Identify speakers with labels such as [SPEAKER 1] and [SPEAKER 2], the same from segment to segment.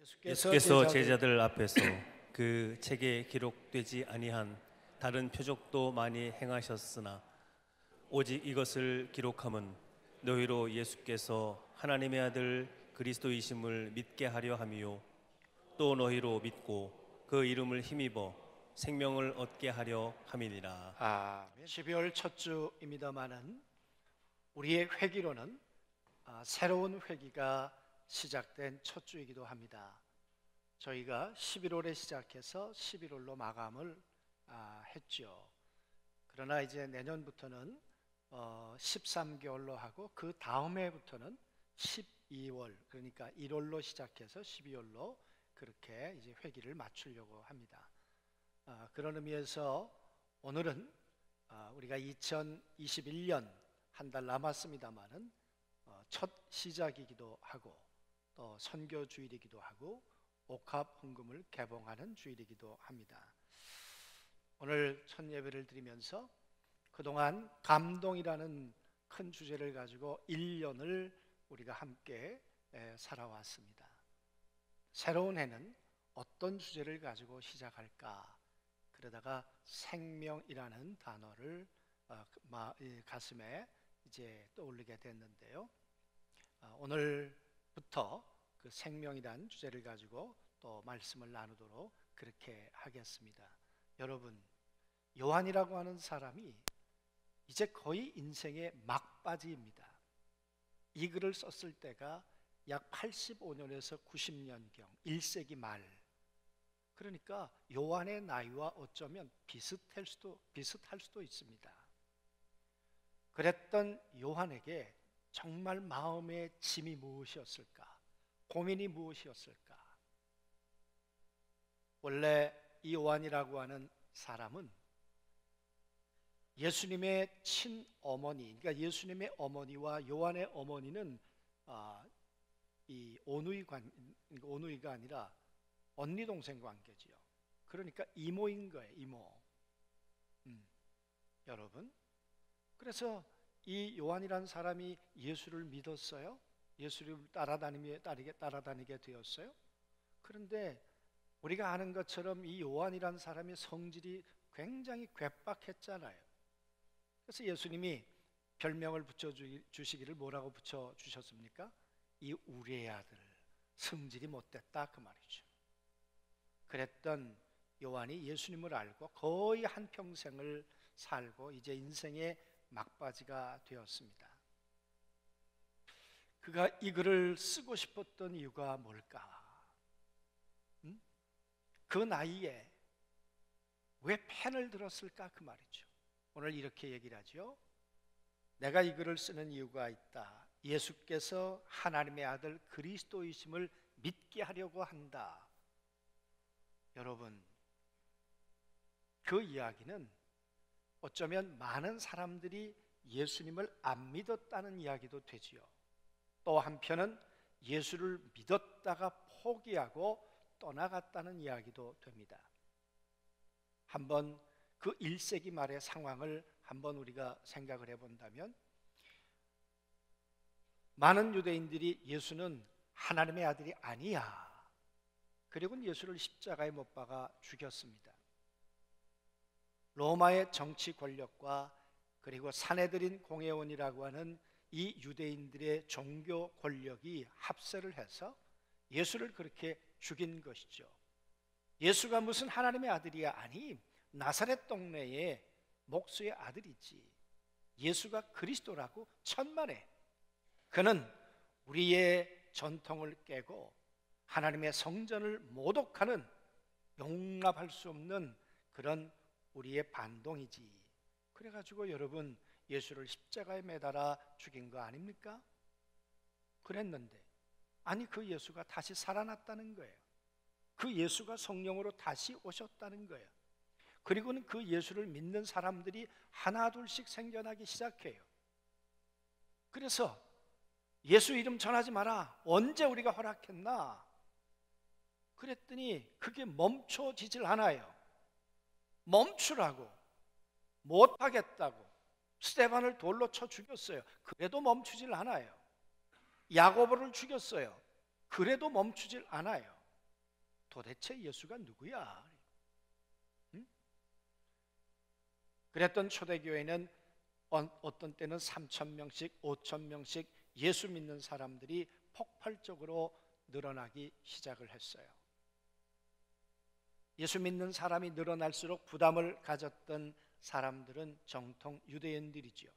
[SPEAKER 1] 예수께서 제자들 앞에서 그 책에 기록되지 아니한 다른 표적도 많이 행하셨으나 오직 이것을 기록함은 너희로 예수께서 하나님의 아들 그리스도이심을 믿게 하려 함이요 또 너희로 믿고 그 이름을 힘입어 생명을 얻게 하려 함이니라.
[SPEAKER 2] 12월 첫 주입니다마는 우리의 회기로는 새로운 회기가 시작된 첫 주이기도 합니다. 저희가 11월에 시작해서 11월로 마감을 했죠. 그러나 이제 내년부터는 13개월로 하고 그 다음 해부터는 12월, 그러니까 1월로 시작해서 12월로 그렇게 이제 회기를 맞추려고 합니다. 그런 의미에서 오늘은 우리가 2021년 한 달 남았습니다만은 첫 시작이기도 하고 또 선교 주일이기도 하고 옥합 헌금을 개봉하는 주일이기도 합니다. 오늘 첫 예배를 드리면서 그동안 감동이라는 큰 주제를 가지고 1년을 우리가 함께 살아왔습니다. 새로운 해는 어떤 주제를 가지고 시작할까? 그러다가 생명이라는 단어를 가슴에 이제 떠올리게 됐는데요. 오늘부터 그 생명이라는 주제를 가지고 또 말씀을 나누도록 그렇게 하겠습니다. 여러분, 요한이라고 하는 사람이 이제 거의 인생의 막바지입니다. 이 글을 썼을 때가 약 85년에서 90년경 1세기 말. 그러니까 요한의 나이와 어쩌면 비슷할 수도 있습니다. 그랬던 요한에게 정말 마음의 짐이 무엇이었을까? 고민이 무엇이었을까? 원래 이 요한이라고 하는 사람은 예수님의 친어머니, 그러니까 예수님의 어머니와 요한의 어머니는 이 오누이가 아니라 언니 동생 관계지요. 그러니까 이모인 거예요, 이모. 여러분, 그래서 이 요한이라는 사람이 예수를 믿었어요. 예수를 따라다니게 되었어요. 그런데 우리가 아는 것처럼 이 요한이라는 사람의 성질이 굉장히 괴팍했잖아요. 그래서 예수님이 별명을 붙여주시기를 뭐라고 붙여주셨습니까? 이 우리의 아들, 성질이 못됐다 그 말이죠. 그랬던 요한이 예수님을 알고 거의 한평생을 살고 이제 인생의 막바지가 되었습니다. 그가 이 글을 쓰고 싶었던 이유가 뭘까? 그 나이에 왜 펜을 들었을까 그 말이죠. 오늘 이렇게 얘기를 하죠. 내가 이 글을 쓰는 이유가 있다. 예수께서 하나님의 아들 그리스도이심을 믿게 하려고 한다. 여러분, 그 이야기는 어쩌면 많은 사람들이 예수님을 안 믿었다는 이야기도 되지요. 또 한편은 예수를 믿었다가 포기하고 떠나갔다는 이야기도 됩니다. 한번 그 1세기 말의 상황을 한번 우리가 생각을 해본다면 많은 유대인들이 예수는 하나님의 아들이 아니야. 그리고 예수를 십자가에 못 박아 죽였습니다. 로마의 정치 권력과 그리고 사내들인 공회원이라고 하는 이 유대인들의 종교 권력이 합세를 해서 예수를 그렇게 죽인 것이죠. 예수가 무슨 하나님의 아들이야? 아니, 나사렛 동네의 목수의 아들이지. 예수가 그리스도라고 천만에. 그는 우리의 전통을 깨고 하나님의 성전을 모독하는 용납할 수 없는 그런 우리의 반동이지. 그래가지고 여러분 예수를 십자가에 매달아 죽인 거 아닙니까? 그랬는데 아니 그 예수가 다시 살아났다는 거예요. 그 예수가 성령으로 다시 오셨다는 거예요. 그리고는 그 예수를 믿는 사람들이 하나 둘씩 생겨나기 시작해요. 그래서 예수 이름 전하지 마라. 언제 우리가 허락했나? 그랬더니 그게 멈춰지질 않아요. 멈추라고, 못하겠다고 스데반을 돌로 쳐 죽였어요. 그래도 멈추질 않아요. 야고보를 죽였어요. 그래도 멈추질 않아요. 도대체 예수가 누구야? 응? 그랬던 초대교회는 어떤 때는 3,000명씩 5,000명씩 예수 믿는 사람들이 폭발적으로 늘어나기 시작을 했어요. 예수 믿는 사람이 늘어날수록 부담을 가졌던 사람들은 정통 유대인들이지요.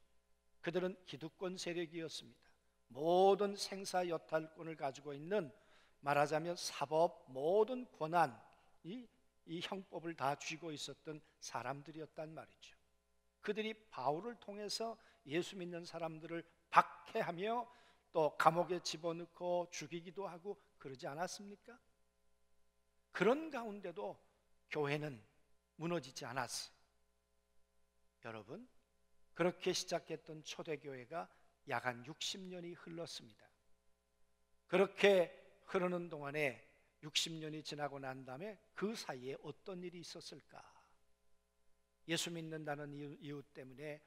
[SPEAKER 2] 그들은 기득권 세력이었습니다. 모든 생사 여탈권을 가지고 있는, 말하자면 사법, 모든 권한, 이 형법을 다 쥐고 있었던 사람들이었단 말이죠. 그들이 바울을 통해서 예수 믿는 사람들을 박해하며 또 감옥에 집어넣고 죽이기도 하고 그러지 않았습니까? 그런 가운데도 교회는 무너지지 않았어요. 여러분, 그렇게 시작했던 초대교회가 약 한 60년이 흘렀습니다. 그렇게 흐르는 동안에 60년이 지나고 난 다음에 그 사이에 어떤 일이 있었을까? 예수 믿는다는 이유 때문에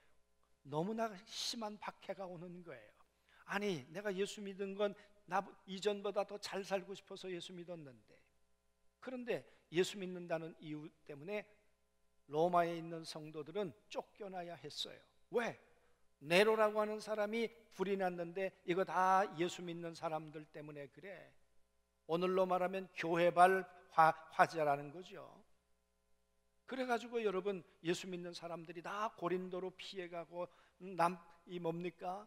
[SPEAKER 2] 너무나 심한 박해가 오는 거예요. 아니, 내가 예수 믿은 건 나 이전보다 더 잘 살고 싶어서 예수 믿었는데, 그런데 예수 믿는다는 이유 때문에 로마에 있는 성도들은 쫓겨나야 했어요. 왜? 네로라고 하는 사람이 불이 났는데 이거 다 예수 믿는 사람들 때문에 그래. 오늘로 말하면 교회발 화재라는 거죠. 그래가지고 여러분, 예수 믿는 사람들이 다 고린도로 피해가고 이 뭡니까?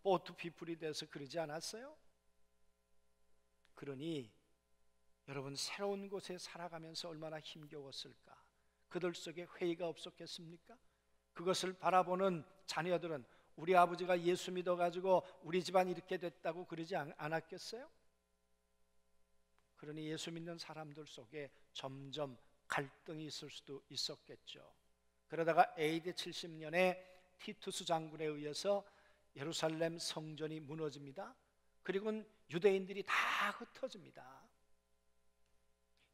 [SPEAKER 2] 보트 피플이 돼서 그러지 않았어요? 그러니 여러분, 새로운 곳에 살아가면서 얼마나 힘겨웠을까? 그들 속에 회의가 없었겠습니까? 그것을 바라보는 자녀들은 우리 아버지가 예수 믿어가지고 우리 집안 이렇게 됐다고 그러지 않았겠어요? 그러니 예수 믿는 사람들 속에 점점 갈등이 있을 수도 있었겠죠. 그러다가 AD 70년에 티투스 장군에 의해서 예루살렘 성전이 무너집니다. 그리고는 유대인들이 다 흩어집니다.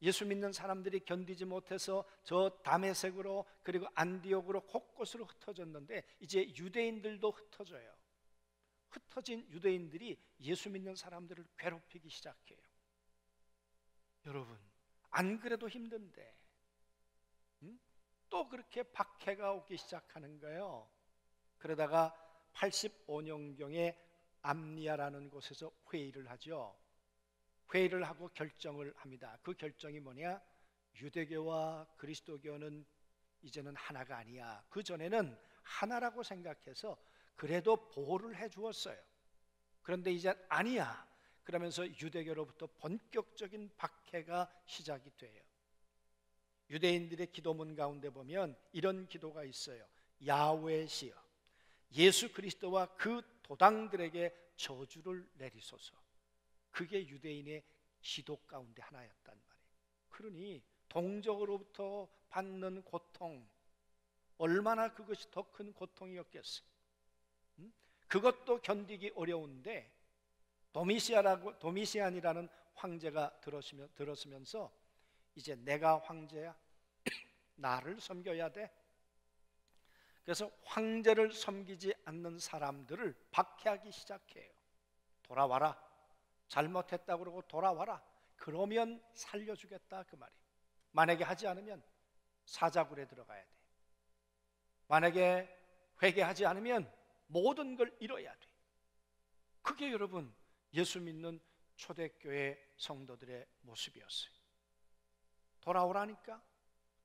[SPEAKER 2] 예수 믿는 사람들이 견디지 못해서 저 다메섹으로 그리고 안디옥으로 곳곳으로 흩어졌는데 이제 유대인들도 흩어져요. 흩어진 유대인들이 예수 믿는 사람들을 괴롭히기 시작해요. 여러분, 안 그래도 힘든데 또 그렇게 박해가 오기 시작하는 거예요. 그러다가 85년경에 암리아라는 곳에서 회의를 하죠. 회의를 하고 결정을 합니다. 그 결정이 뭐냐? 유대교와 그리스도교는 이제는 하나가 아니야. 그 전에는 하나라고 생각해서 그래도 보호를 해 주었어요. 그런데 이제 아니야. 그러면서 유대교로부터 본격적인 박해가 시작이 돼요. 유대인들의 기도문 가운데 보면 이런 기도가 있어요. 야훼시여, 예수 그리스도와 그 도당들에게 저주를 내리소서. 그게 유대인의 기도 가운데 하나였단 말이에요. 그러니 동족으로부터 받는 고통, 얼마나 그것이 더 큰 고통이었겠어요. 그것도 견디기 어려운데 도미시안이라는 황제가 들었으면서 이제 내가 황제야, 나를 섬겨야 돼. 그래서 황제를 섬기지 않는 사람들을 박해하기 시작해요. 돌아와라, 잘못했다고 그러고 돌아와라. 그러면 살려주겠다, 그 말이에요. 만약에 하지 않으면 사자굴에 들어가야 돼. 만약에 회개하지 않으면 모든 걸 잃어야 돼. 그게 여러분 예수 믿는 초대교회 성도들의 모습이었어요. 돌아오라니까.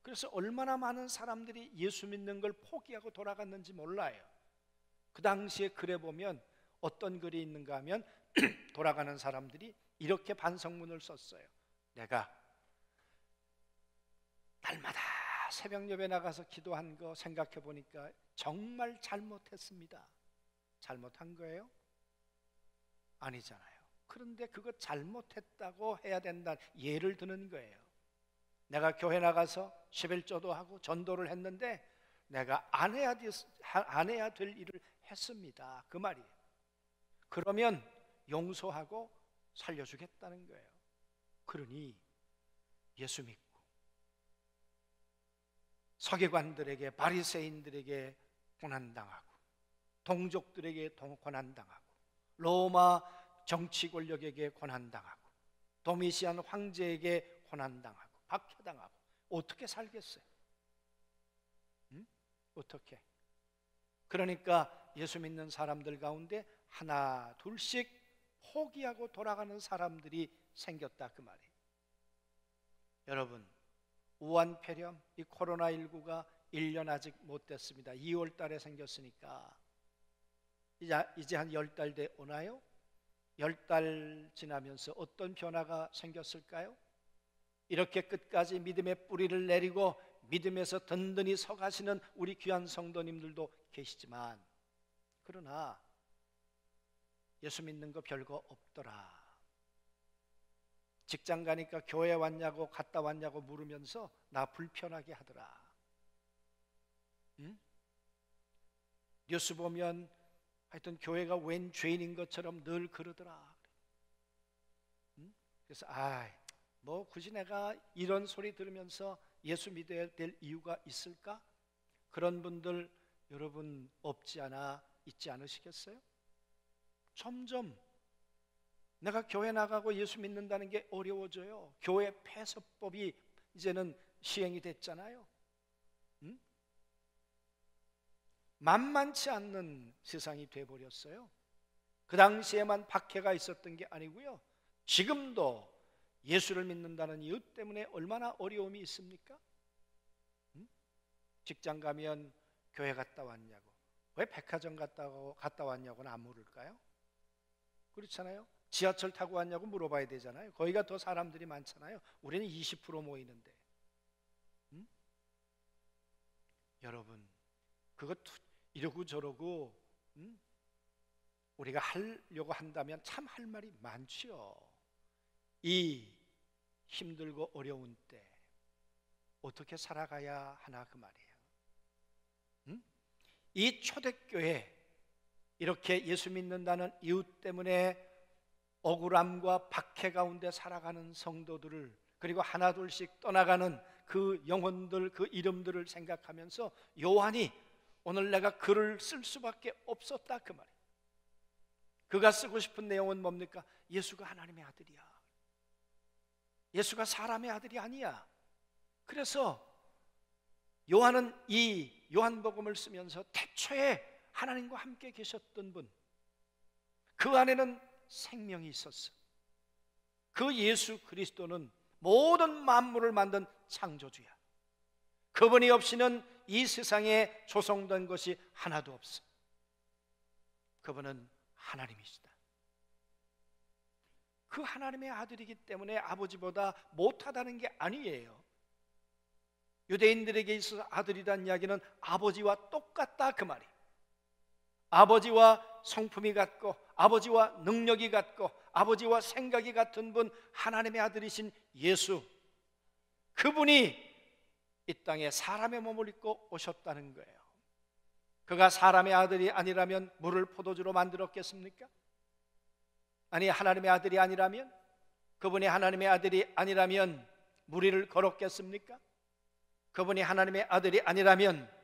[SPEAKER 2] 그래서 얼마나 많은 사람들이 예수 믿는 걸 포기하고 돌아갔는지 몰라요. 그 당시에 글에 보면 어떤 글이 있는가 하면 돌아가는 사람들이 이렇게 반성문을 썼어요. 내가 날마다 새벽 예배 나가서 기도한 거 생각해 보니까 정말 잘못했습니다. 잘못한 거예요? 아니잖아요. 그런데 그거 잘못했다고 해야 된다 예를 드는 거예요. 내가 교회 나가서 11조도 하고 전도를 했는데 내가 안 해야 될 일을 했습니다, 그 말이에요. 그러면 용서하고 살려주겠다는 거예요. 그러니 예수 믿고 서기관들에게, 바리새인들에게 고난당하고 동족들에게 고난당하고 로마 정치 권력에게 고난당하고 도미시안 황제에게 고난당하고 박해당하고 어떻게 살겠어요? 응? 어떻게? 그러니까 예수 믿는 사람들 가운데 하나 둘씩 포기하고 돌아가는 사람들이 생겼다 그 말이에요. 여러분, 우한폐렴, 이 코로나19가 1년 아직 못 됐습니다. 2월 달에 생겼으니까 이제 한 10달 돼 오나요? 10달 지나면서 어떤 변화가 생겼을까요? 이렇게 끝까지 믿음의 뿌리를 내리고 믿음에서 든든히 서가시는 우리 귀한 성도님들도 계시지만, 그러나 예수 믿는 거 별거 없더라, 직장 가니까 교회 왔냐고 갔다 왔냐고 물으면서 나 불편하게 하더라, 응? 뉴스 보면 하여튼 교회가 웬 죄인인 것처럼 늘 그러더라. 응? 그래서 뭐 굳이 내가 이런 소리 들으면서 예수 믿어야 될 이유가 있을까? 그런 분들 여러분 없지 않아 있지 않으시겠어요? 점점 내가 교회 나가고 예수 믿는다는 게 어려워져요. 교회 폐쇄법이 이제는 시행이 됐잖아요. 응? 만만치 않는 세상이 돼버렸어요. 그 당시에만 박해가 있었던 게 아니고요, 지금도 예수를 믿는다는 이유 때문에 얼마나 어려움이 있습니까? 응? 직장 가면 교회 갔다 왔냐고, 왜 백화점 갔다 왔냐고는 안 물을까요? 그렇잖아요. 지하철 타고 왔냐고 물어봐야 되잖아요. 거기가 더 사람들이 많잖아요. 우리는 20% 모이는데. 응? 여러분, 그거 이러고 저러고 우리가 하려고 한다면 참 할 말이 많지요. 이 힘들고 어려운 때 어떻게 살아가야 하나 그 말이에요. 응? 이 초대교회, 이렇게 예수 믿는다는 이유 때문에 억울함과 박해 가운데 살아가는 성도들을, 그리고 하나둘씩 떠나가는 그 영혼들, 그 이름들을 생각하면서 요한이 오늘 내가 글을 쓸 수밖에 없었다 그 말이에요. 그가 쓰고 싶은 내용은 뭡니까? 예수가 하나님의 아들이야, 예수가 사람의 아들이 아니야. 그래서 요한은 이 요한복음을 쓰면서 태초에 하나님과 함께 계셨던 분, 그 안에는 생명이 있었어. 그 예수 그리스도는 모든 만물을 만든 창조주야. 그분이 없이는 이 세상에 조성된 것이 하나도 없어. 그분은 하나님이시다. 그 하나님의 아들이기 때문에 아버지보다 못하다는 게 아니에요. 유대인들에게 있어서 아들이란 이야기는 아버지와 똑같다 그 말이에요. 아버지와 성품이 같고 아버지와 능력이 같고 아버지와 생각이 같은 분, 하나님의 아들이신 예수, 그분이 이 땅에 사람의 몸을 입고 오셨다는 거예요. 그가 사람의 아들이 아니라면 물을 포도주로 만들었겠습니까? 아니, 하나님의 아들이 아니라면, 그분이 하나님의 아들이 아니라면 무리를 걸었겠습니까? 그분이 하나님의 아들이 아니라면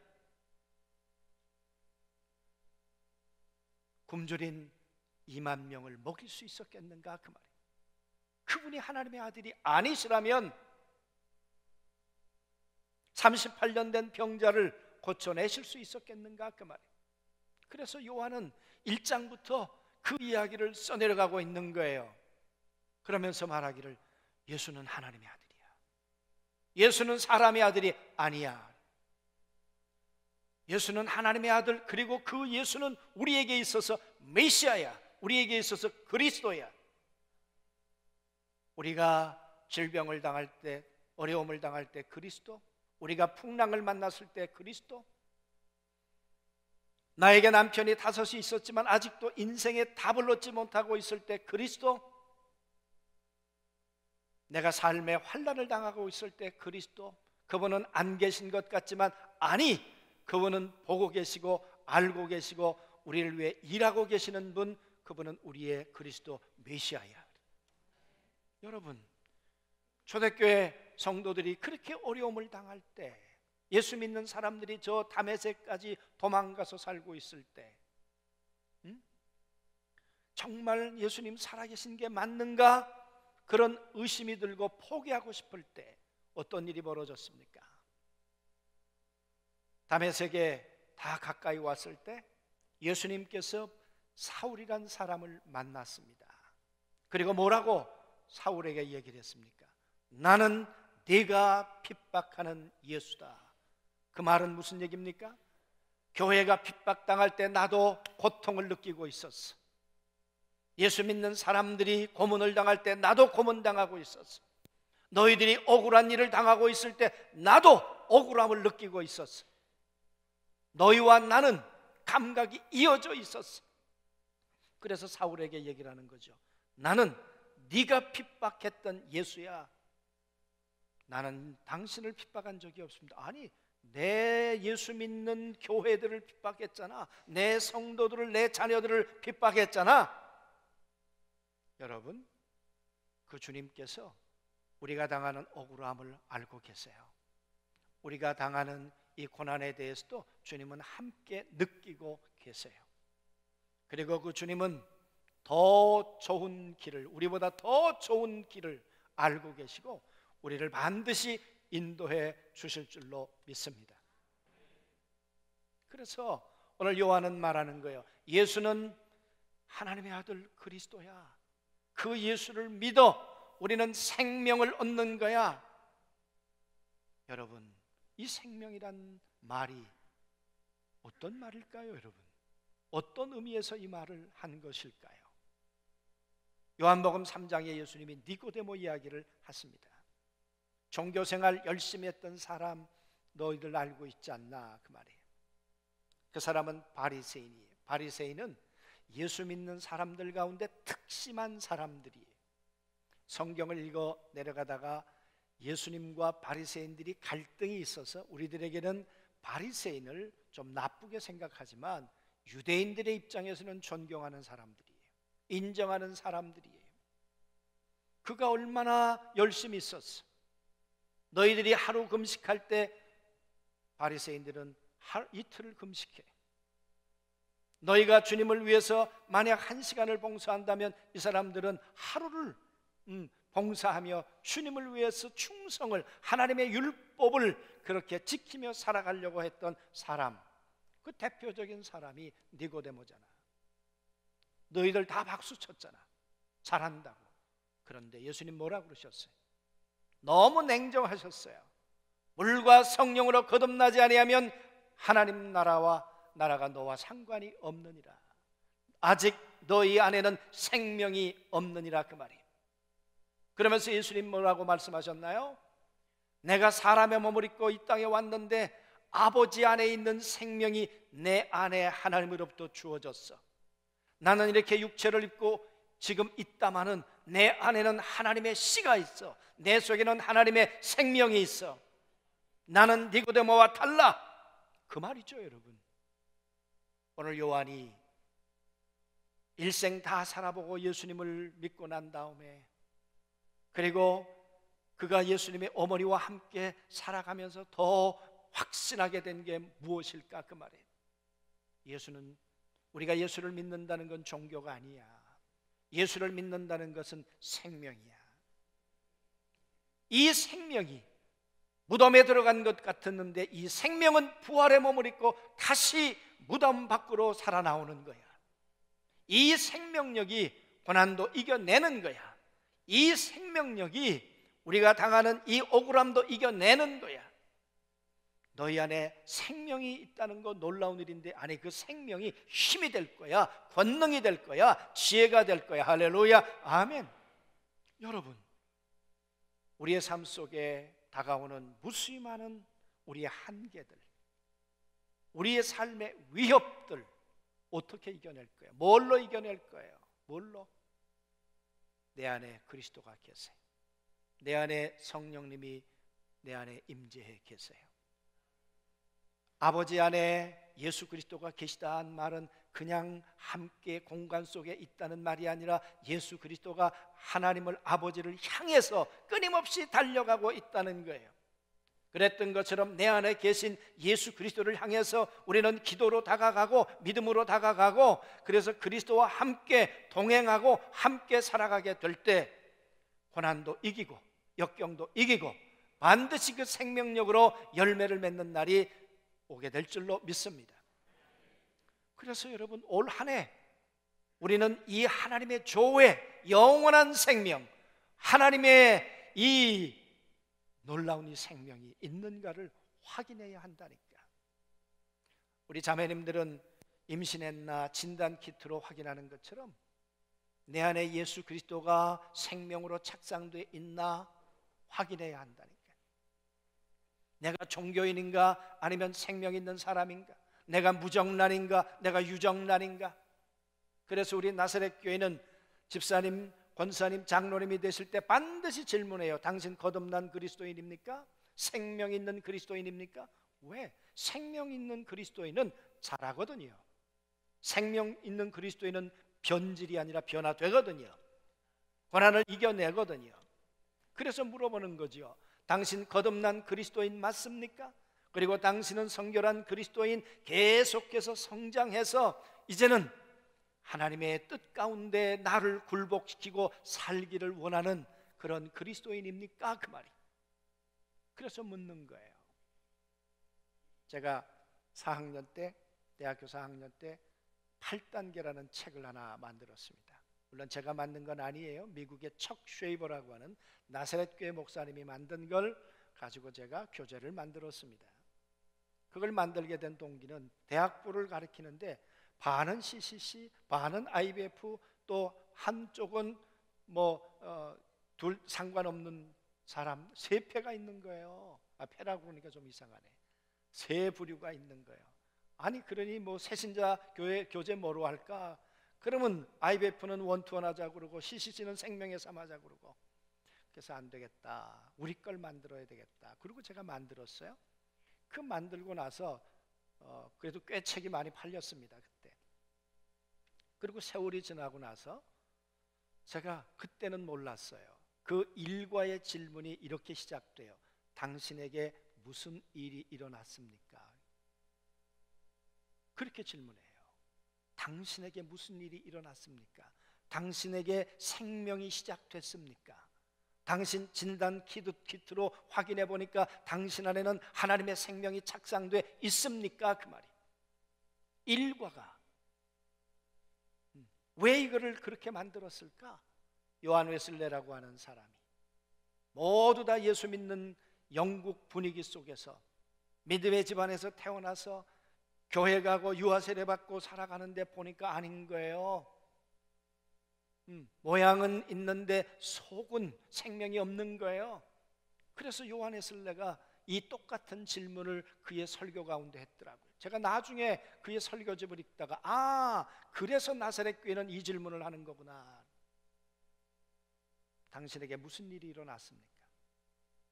[SPEAKER 2] 굶주린 2만 명을 먹일 수 있었겠는가 그 말이에요. 그분이 하나님의 아들이 아니시라면 38년 된 병자를 고쳐내실 수 있었겠는가 그 말이에요. 그래서 요한은 1장부터 그 이야기를 써내려가고 있는 거예요. 그러면서 말하기를 예수는 하나님의 아들이야, 예수는 사람의 아들이 아니야, 예수는 하나님의 아들, 그리고 그 예수는 우리에게 있어서 메시아야, 우리에게 있어서 그리스도야. 우리가 질병을 당할 때, 어려움을 당할 때 그리스도, 우리가 풍랑을 만났을 때 그리스도, 나에게 남편이 5이 있었지만 아직도 인생의 답을 얻지 못하고 있을 때 그리스도, 내가 삶의 환난을 당하고 있을 때 그리스도. 그분은 안 계신 것 같지만 아니, 그분은 보고 계시고 알고 계시고 우리를 위해 일하고 계시는 분, 그분은 우리의 그리스도 메시아야. 여러분, 초대교회 성도들이 그렇게 어려움을 당할 때, 예수 믿는 사람들이 저 다메섹까지 도망가서 살고 있을 때, 정말 예수님 살아계신 게 맞는가? 그런 의심이 들고 포기하고 싶을 때 어떤 일이 벌어졌습니까? 다메섹에 다 가까이 왔을 때 예수님께서 사울이란 사람을 만났습니다. 그리고 뭐라고 사울에게 얘기를 했습니까? 나는 네가 핍박하는 예수다. 그 말은 무슨 얘기입니까? 교회가 핍박당할 때 나도 고통을 느끼고 있었어. 예수 믿는 사람들이 고문을 당할 때 나도 고문당하고 있었어. 너희들이 억울한 일을 당하고 있을 때 나도 억울함을 느끼고 있었어. 너희와 나는 감각이 이어져 있었어. 그래서 사울에게 얘기를 하는 거죠. 나는 네가 핍박했던 예수야. 나는 당신을 핍박한 적이 없습니다. 아니, 내 예수 믿는 교회들을 핍박했잖아. 내 성도들을, 내 자녀들을 핍박했잖아. 여러분, 그 주님께서 우리가 당하는 억울함을 알고 계세요. 우리가 당하는 이 고난에 대해서도 주님은 함께 느끼고 계세요. 그리고 그 주님은 더 좋은 길을, 우리보다 더 좋은 길을 알고 계시고 우리를 반드시 인도해 주실 줄로 믿습니다. 그래서 오늘 요한은 말하는 거예요. 예수는 하나님의 아들 그리스도야. 그 예수를 믿어 우리는 생명을 얻는 거야. 여러분, 이 생명이란 말이 어떤 말일까요, 여러분? 어떤 의미에서 이 말을 한 것일까요? 요한복음 3장에 예수님이 니고데모 이야기를 하십니다. 종교생활 열심히 했던 사람 너희들 알고 있지 않나, 그 말이에요. 그 사람은 바리새인이에요. 바리새인은 예수 믿는 사람들 가운데 특심한 사람들이에요. 성경을 읽어 내려가다가 예수님과 바리새인들이 갈등이 있어서 우리들에게는 바리새인을 좀 나쁘게 생각하지만 유대인들의 입장에서는 존경하는 사람들이에요. 인정하는 사람들이에요. 그가 얼마나 열심히 있었어. 너희들이 하루 금식할 때 바리새인들은 이틀을 금식해. 너희가 주님을 위해서 만약 1시간을 봉사한다면 이 사람들은 하루를 봉사하며 주님을 위해서 충성을, 하나님의 율법을 그렇게 지키며 살아가려고 했던 사람, 그 대표적인 사람이 니고데모잖아. 너희들 다 박수 쳤잖아. 잘한다고. 그런데 예수님 뭐라 그러셨어요? 너무 냉정하셨어요. 물과 성령으로 거듭나지 아니하면 하나님 나라가 너와 상관이 없느니라. 아직 너희 안에는 생명이 없느니라, 그 말이에요. 그러면서 예수님 뭐라고 말씀하셨나요? 내가 사람의 몸을 입고 이 땅에 왔는데 아버지 안에 있는 생명이 내 안에 하나님으로부터 주어졌어. 나는 이렇게 육체를 입고 지금 있다마는 내 안에는 하나님의 씨가 있어. 내 속에는 하나님의 생명이 있어. 나는 니고데모와 달라, 그 말이죠, 여러분. 오늘 요한이 일생 다 살아보고 예수님을 믿고 난 다음에, 그리고 그가 예수님의 어머니와 함께 살아가면서 더 확신하게 된 게 무엇일까, 그 말이에요. 예수는, 우리가 예수를 믿는다는 건 종교가 아니야. 예수를 믿는다는 것은 생명이야. 이 생명이 무덤에 들어간 것 같았는데 이 생명은 부활의 몸을 입고 다시 무덤 밖으로 살아나오는 거야. 이 생명력이 고난도 이겨내는 거야. 이 생명력이 우리가 당하는 이 억울함도 이겨내는 거야. 너희 안에 생명이 있다는 거 놀라운 일인데, 안에 그 생명이 힘이 될 거야, 권능이 될 거야, 지혜가 될 거야. 할렐루야, 아멘. 여러분, 우리의 삶 속에 다가오는 무수히 많은 우리의 한계들, 우리의 삶의 위협들 어떻게 이겨낼 거예요? 뭘로 이겨낼 거예요? 뭘로? 내 안에 그리스도가 계세요. 내 안에 성령님이 내 안에 임재해 계세요. 아버지 안에 예수 그리스도가 계시다는 말은 그냥 함께 공간 속에 있다는 말이 아니라 예수 그리스도가 하나님을, 아버지를 향해서 끊임없이 달려가고 있다는 거예요. 그랬던 것처럼 내 안에 계신 예수 그리스도를 향해서 우리는 기도로 다가가고 믿음으로 다가가고, 그래서 그리스도와 함께 동행하고 함께 살아가게 될 때 고난도 이기고 역경도 이기고 반드시 그 생명력으로 열매를 맺는 날이 오게 될 줄로 믿습니다. 그래서 여러분, 올 한 해 우리는 이 하나님의 조회, 영원한 생명, 하나님의 이 놀라운 이 생명이 있는가를 확인해야 한다니까. 우리 자매님들은 임신했나 진단 키트로 확인하는 것처럼 내 안에 예수 그리스도가 생명으로 착상되어 있나 확인해야 한다니까. 내가 종교인인가 아니면 생명 있는 사람인가, 내가 무정란인가 내가 유정란인가. 그래서 우리 나사렛 교회는 집사님, 권사님, 장로님이 되실 때 반드시 질문해요. 당신 거듭난 그리스도인입니까? 생명 있는 그리스도인입니까? 왜? 생명 있는 그리스도인은 잘하거든요. 생명 있는 그리스도인은 변질이 아니라 변화되거든요. 고난을 이겨내거든요. 그래서 물어보는 거죠. 당신 거듭난 그리스도인 맞습니까? 그리고 당신은 성결한 그리스도인, 계속해서 성장해서 이제는 하나님의 뜻 가운데 나를 굴복시키고 살기를 원하는 그런 그리스도인입니까? 그 말이. 그래서 묻는 거예요. 제가 4학년 때, 대학교 4학년 때 8단계라는 책을 하나 만들었습니다. 물론 제가 만든 건 아니에요. 미국의 척 쉐이버라고 하는 나사렛 교회 목사님이 만든 걸 가지고 제가 교재를 만들었습니다. 그걸 만들게 된 동기는 대학부를 가르치는데 반은 CCC, 반은 IBF, 또 한쪽은 둘 상관없는 사람 세 패가 있는 거예요. 패라고 그러니까 좀 이상하네. 세 부류가 있는 거예요. 아니 그러니 새신자 교회 교재 뭐로 할까? 그러면 IBF는 원투원 하자고 그러고 CCC는 생명의 삶 하자고 그러고. 그래서 안 되겠다, 우리 걸 만들어야 되겠다. 그리고 제가 만들었어요. 그 만들고 나서 그래도 꽤 책이 많이 팔렸습니다 그때. 그리고 세월이 지나고 나서 제가 그때는 몰랐어요. 그 일과의 질문이 이렇게 시작돼요. 당신에게 무슨 일이 일어났습니까? 그렇게 질문해요. 당신에게 무슨 일이 일어났습니까? 당신에게 생명이 시작됐습니까? 당신 진단 키트로 확인해 보니까 당신 안에는 하나님의 생명이 착상돼 있습니까? 그 말이. 일과가 왜 이거를 그렇게 만들었을까? 요한 웨슬레라고 하는 사람이 모두 다 예수 믿는 영국 분위기 속에서 믿음의 집안에서 태어나서 교회 가고 유아 세례 받고 살아가는데 보니까 아닌 거예요. 모양은 있는데 속은 생명이 없는 거예요. 그래서 요한 웨슬레가 이 똑같은 질문을 그의 설교 가운데 했더라고요. 제가 나중에 그의 설교집을 읽다가 그래서 나사렛 교회는 이 질문을 하는 거구나. 당신에게 무슨 일이 일어났습니까?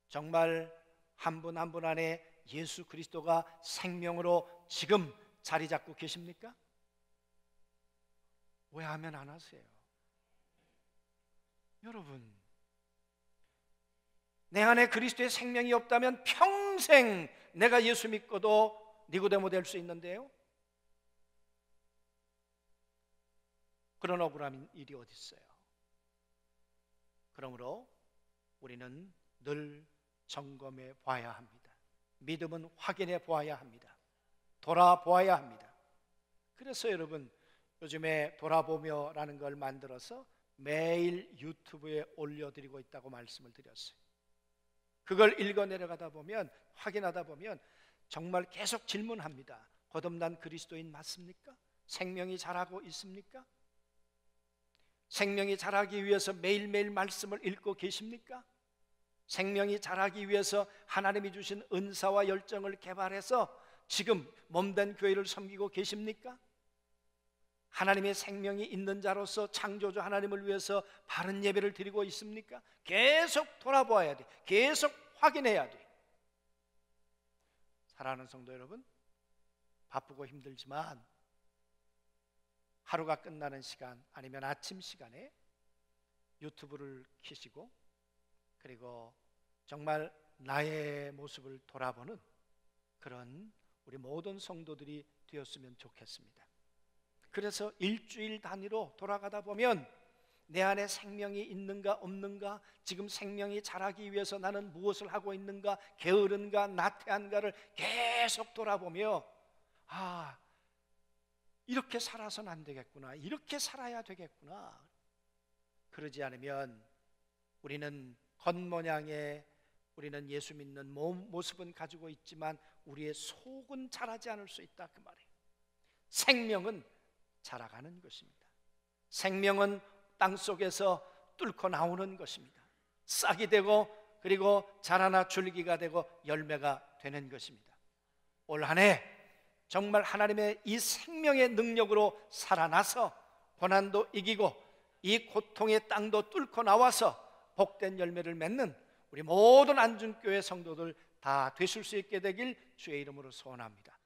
[SPEAKER 2] 정말 한 분 한 분 안에 예수 그리스도가 생명으로 지금 자리 잡고 계십니까? 왜 아멘 안 하세요? 여러분, 내 안에 그리스도의 생명이 없다면 평생 내가 예수 믿고도 니고데모 될 수 있는데요. 그런 억울한 일이 어디 있어요? 그러므로 우리는 늘 점검해 봐야 합니다. 믿음은 확인해 보아야 합니다. 돌아보아야 합니다. 그래서 여러분, 요즘에 돌아보며라는 걸 만들어서 매일 유튜브에 올려드리고 있다고 말씀을 드렸어요. 그걸 읽어 내려가다 보면, 확인하다 보면 정말 계속 질문합니다. 거듭난 그리스도인 맞습니까? 생명이 자라고 있습니까? 생명이 자라기 위해서 매일매일 말씀을 읽고 계십니까? 생명이 자라기 위해서 하나님이 주신 은사와 열정을 개발해서 지금 몸된 교회를 섬기고 계십니까? 하나님의 생명이 있는 자로서 창조주 하나님을 위해서 바른 예배를 드리고 있습니까? 계속 돌아보아야 돼. 계속 확인해야 돼. 사랑하는 성도 여러분, 바쁘고 힘들지만 하루가 끝나는 시간 아니면 아침 시간에 유튜브를 켜시고 그리고 정말 나의 모습을 돌아보는 그런 우리 모든 성도들이 되었으면 좋겠습니다. 그래서 일주일 단위로 돌아가다 보면 내 안에 생명이 있는가 없는가, 지금 생명이 자라기 위해서 나는 무엇을 하고 있는가, 게으른가 나태한가를 계속 돌아보며 이렇게 살아서는 안 되겠구나, 이렇게 살아야 되겠구나. 그러지 않으면 우리는 겉모양의, 우리는 예수 믿는 모습은 가지고 있지만 우리의 속은 자라지 않을 수 있다, 그 말이에요. 생명은 자라가는 것입니다. 생명은 땅속에서 뚫고 나오는 것입니다. 싹이 되고 그리고 자라나 줄기가 되고 열매가 되는 것입니다. 올 한 해 정말 하나님의 이 생명의 능력으로 살아나서 고난도 이기고 이 고통의 땅도 뚫고 나와서 복된 열매를 맺는 우리 모든 안중교회 성도들 다 되실 수 있게 되길 주의 이름으로 소원합니다.